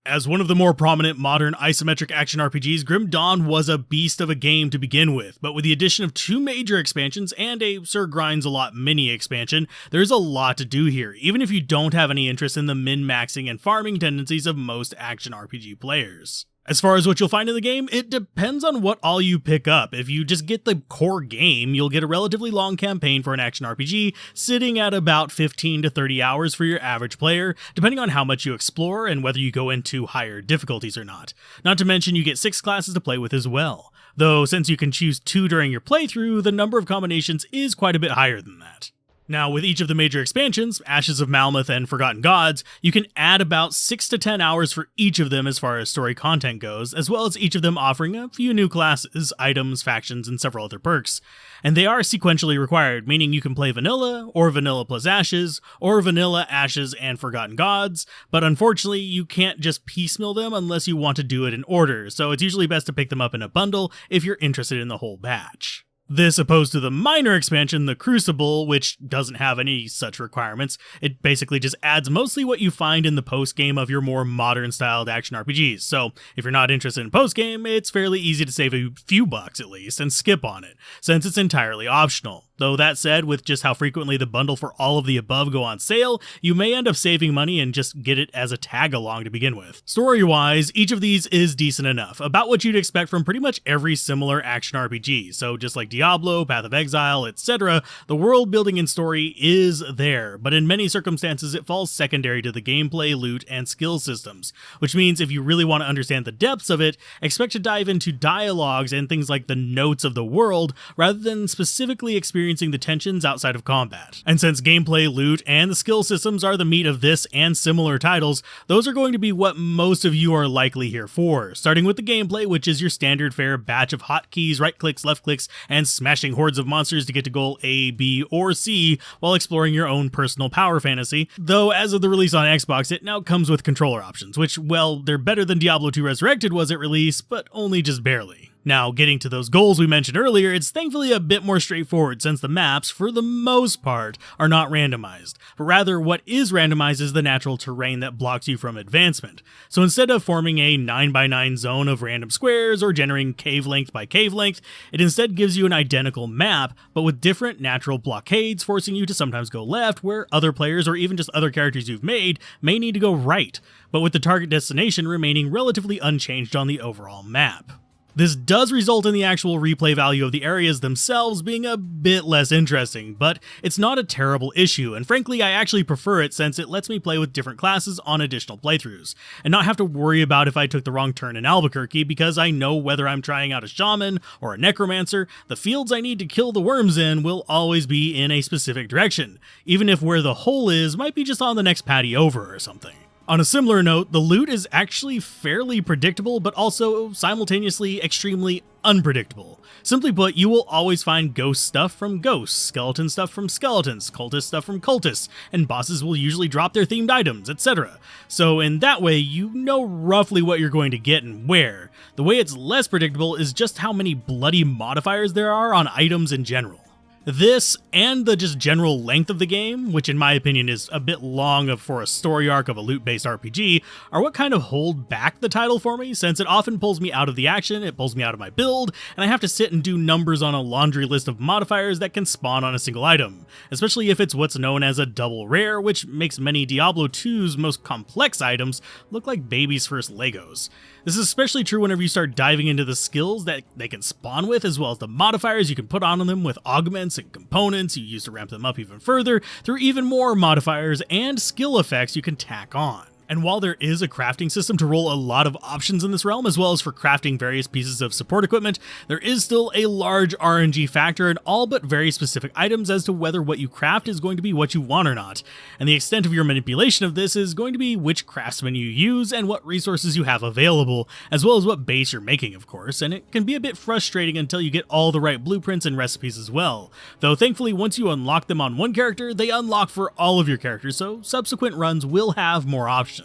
As one of the more prominent modern isometric action RPGs, Grim Dawn was a beast of a game to begin with, but with the addition of 2 major expansions and a Sir Grinds-a-Lot mini expansion, there's a lot to do here, even if you don't have any interest in the min-maxing and farming tendencies of most action RPG players. As far as what you'll find in the game, it depends on what all you pick up. If you just get the core game, you'll get a relatively long campaign for an action RPG, sitting at about 15 to 30 hours for your average player, depending on how much you explore and whether you go into higher difficulties or not. Not to mention you get 6 classes to play with as well. Though since you can choose 2 during your playthrough, the number of combinations is quite a bit higher than that. Now, with each of the major expansions, Ashes of Malmouth and Forgotten Gods, you can add about 6 to 10 hours for each of them as far as story content goes, as well as each of them offering a few new classes, items, factions, and several other perks. And they are sequentially required, meaning you can play Vanilla, or Vanilla plus Ashes, or Vanilla, Ashes, and Forgotten Gods, but unfortunately you can't just piecemeal them unless you want to do it in order, so it's usually best to pick them up in a bundle if you're interested in the whole batch. This opposed to the minor expansion, the Crucible, which doesn't have any such requirements. It basically just adds mostly what you find in the post-game of your more modern-styled action RPGs. So if you're not interested in post-game, it's fairly easy to save a few bucks at least and skip on it, since it's entirely optional. Though that said, with just how frequently the bundle for all of the above go on sale, you may end up saving money and just get it as a tag-along to begin with. Story-wise, each of these is decent enough, about what you'd expect from pretty much every similar action RPG. So just like Diablo, Path of Exile, etc., the world building and story is there, but in many circumstances it falls secondary to the gameplay, loot, and skill systems, which means if you really want to understand the depths of it, expect to dive into dialogues and things like the notes of the world, rather than specifically experiencing the tensions outside of combat. And since gameplay, loot, and the skill systems are the meat of this and similar titles, those are going to be what most of you are likely here for, starting with the gameplay, which is your standard fare batch of hotkeys, right clicks, left clicks, and smashing hordes of monsters to get to goal A, B, or C while exploring your own personal power fantasy, though as of the release on Xbox, it now comes with controller options, which, well, they're better than Diablo 2 Resurrected was at release, but only just barely. Now, getting to those goals we mentioned earlier, it's thankfully a bit more straightforward since the maps, for the most part, are not randomized, but rather what is randomized is the natural terrain that blocks you from advancement. So instead of forming a 9x9 zone of random squares or generating cave length by cave length, it instead gives you an identical map, but with different natural blockades, forcing you to sometimes go left, where other players or even just other characters you've made may need to go right, but with the target destination remaining relatively unchanged on the overall map. This does result in the actual replay value of the areas themselves being a bit less interesting, but it's not a terrible issue, and frankly I actually prefer it since it lets me play with different classes on additional playthroughs, and not have to worry about if I took the wrong turn in Albuquerque because I know whether I'm trying out a shaman or a necromancer, the fields I need to kill the worms in will always be in a specific direction, even if where the hole is might be just on the next patty over or something. On a similar note, the loot is actually fairly predictable, but also simultaneously extremely unpredictable. Simply put, you will always find ghost stuff from ghosts, skeleton stuff from skeletons, cultist stuff from cultists, and bosses will usually drop their themed items, etc. So in that way, you know roughly what you're going to get and where. The way it's less predictable is just how many bloody modifiers there are on items in general. This, and the just general length of the game, which in my opinion is a bit long for a story arc of a loot-based RPG, are what kind of hold back the title for me, since it often pulls me out of the action, it pulls me out of my build, and I have to sit and do numbers on a laundry list of modifiers that can spawn on a single item, especially if it's what's known as a double rare, which makes many Diablo 2's most complex items look like baby's first Legos. This is especially true whenever you start diving into the skills that they can spawn with, as well as the modifiers you can put on them with augments and components you use to ramp them up even further, through even more modifiers and skill effects you can tack on. And while there is a crafting system to roll a lot of options in this realm, as well as for crafting various pieces of support equipment, there is still a large RNG factor in all but very specific items as to whether what you craft is going to be what you want or not. And the extent of your manipulation of this is going to be which craftsman you use and what resources you have available, as well as what base you're making, of course, and it can be a bit frustrating until you get all the right blueprints and recipes as well. Though thankfully once you unlock them on one character, they unlock for all of your characters, so subsequent runs will have more options.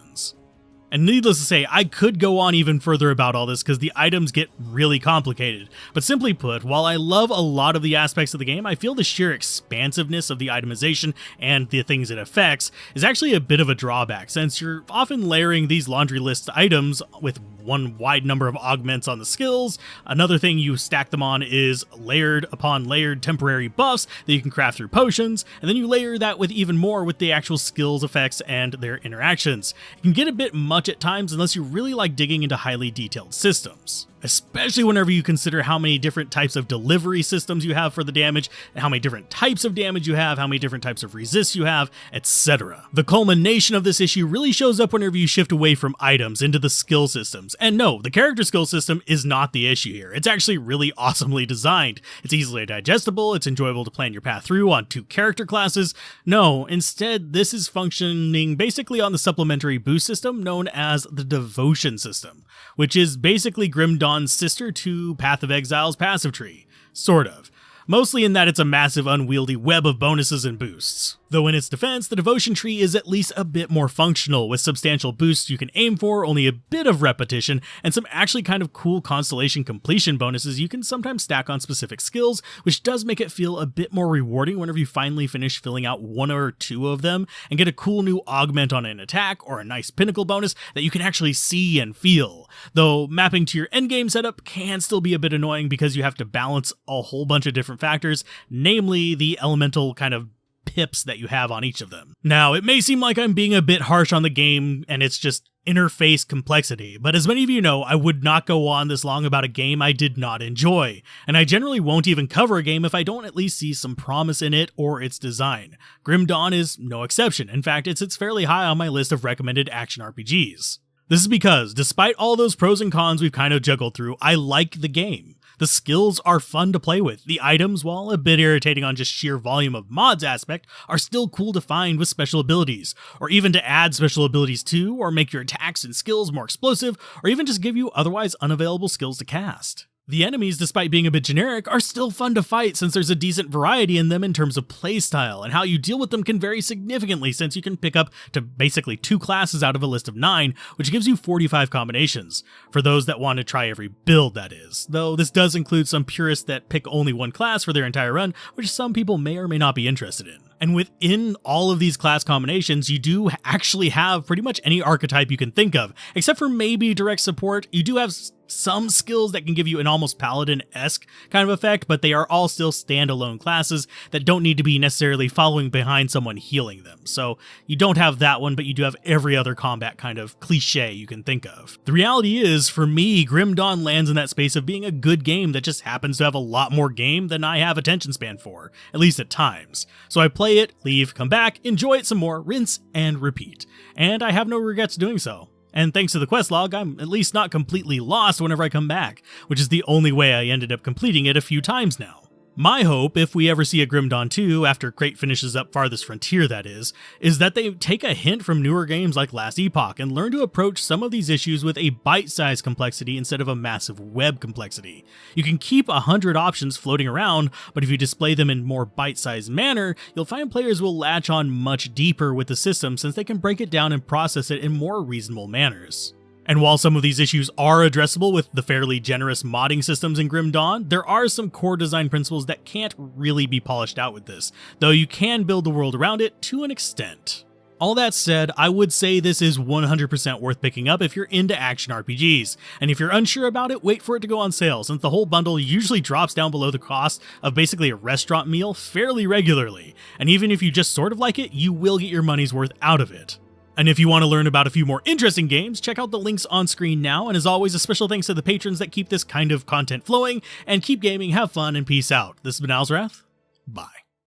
And needless to say, I could go on even further about all this because the items get really complicated. But simply put, while I love a lot of the aspects of the game, I feel the sheer expansiveness of the itemization and the things it affects is actually a bit of a drawback, since you're often layering these laundry list items with one wide number of augments on the skills. Another thing you stack them on is layered upon layered temporary buffs that you can craft through potions, and then you layer that with even more with the actual skills effects and their interactions. It can get a bit much at times unless you really like digging into highly detailed systems, especially whenever you consider how many different types of delivery systems you have for the damage, and how many different types of damage you have, how many different types of resists you have, etc. The culmination of this issue really shows up whenever you shift away from items into the skill systems. And no, the character skill system is not the issue here. It's actually really awesomely designed. It's easily digestible, it's enjoyable to plan your path through on 2 character classes. No, instead, this is functioning basically on the supplementary boost system known as the Devotion system, which is basically Grim Dawn's sister to Path of Exile's passive tree. Sort of. Mostly in that it's a massive unwieldy web of bonuses and boosts. Though in its defense, the Devotion tree is at least a bit more functional, with substantial boosts you can aim for, only a bit of repetition, and some actually kind of cool constellation completion bonuses you can sometimes stack on specific skills, which does make it feel a bit more rewarding whenever you finally finish filling out 1 or 2 of them, and get a cool new augment on an attack, or a nice pinnacle bonus that you can actually see and feel. Though mapping to your endgame setup can still be a bit annoying because you have to balance a whole bunch of different factors, namely the elemental kind of pips that you have on each of them. Now, it may seem like I'm being a bit harsh on the game and it's just interface complexity, but as many of you know, I would not go on this long about a game I did not enjoy, and I generally won't even cover a game if I don't at least see some promise in it or its design. Grim Dawn is no exception. In fact, it sits fairly high on my list of recommended action RPGs. This is because, despite all those pros and cons we've kind of juggled through, I like the game. The skills are fun to play with. The items, while a bit irritating on just sheer volume of mods aspect, are still cool to find with special abilities, or even to add special abilities to, or make your attacks and skills more explosive, or even just give you otherwise unavailable skills to cast. The enemies, despite being a bit generic, are still fun to fight since there's a decent variety in them in terms of playstyle, and how you deal with them can vary significantly since you can pick up to basically 2 classes out of a list of 9, which gives you 45 combinations, for those that want to try every build, that is. Though this does include some purists that pick only 1 class for their entire run, which some people may or may not be interested in. And within all of these class combinations, you do actually have pretty much any archetype you can think of, except for maybe direct support. You do have some skills that can give you an almost paladin-esque kind of effect, but they are all still standalone classes that don't need to be necessarily following behind someone healing them. So you don't have that one, but you do have every other combat kind of cliche you can think of. The reality is, for me, Grim Dawn lands in that space of being a good game that just happens to have a lot more game than I have attention span for, at least at times. So I play it, leave, come back, enjoy it some more, rinse and repeat. And I have no regrets doing so. And thanks to the quest log, I'm at least not completely lost whenever I come back, which is the only way I ended up completing it a few times now. My hope, if we ever see a Grim Dawn 2, after Crate finishes up Farthest Frontier that is that they take a hint from newer games like Last Epoch and learn to approach some of these issues with a bite-sized complexity instead of a massive web complexity. You can keep 100 options floating around, but if you display them in more bite-sized manner, you'll find players will latch on much deeper with the system since they can break it down and process it in more reasonable manners. And while some of these issues are addressable with the fairly generous modding systems in Grim Dawn, there are some core design principles that can't really be polished out with this, though you can build the world around it to an extent. All that said, I would say this is 100% worth picking up if you're into action RPGs, and if you're unsure about it, wait for it to go on sale, since the whole bundle usually drops down below the cost of basically a restaurant meal fairly regularly, and even if you just sort of like it, you will get your money's worth out of it. And if you want to learn about a few more interesting games, check out the links on screen now, and as always, a special thanks to the patrons that keep this kind of content flowing, and keep gaming, have fun, and peace out. This has been Alzorath. Bye.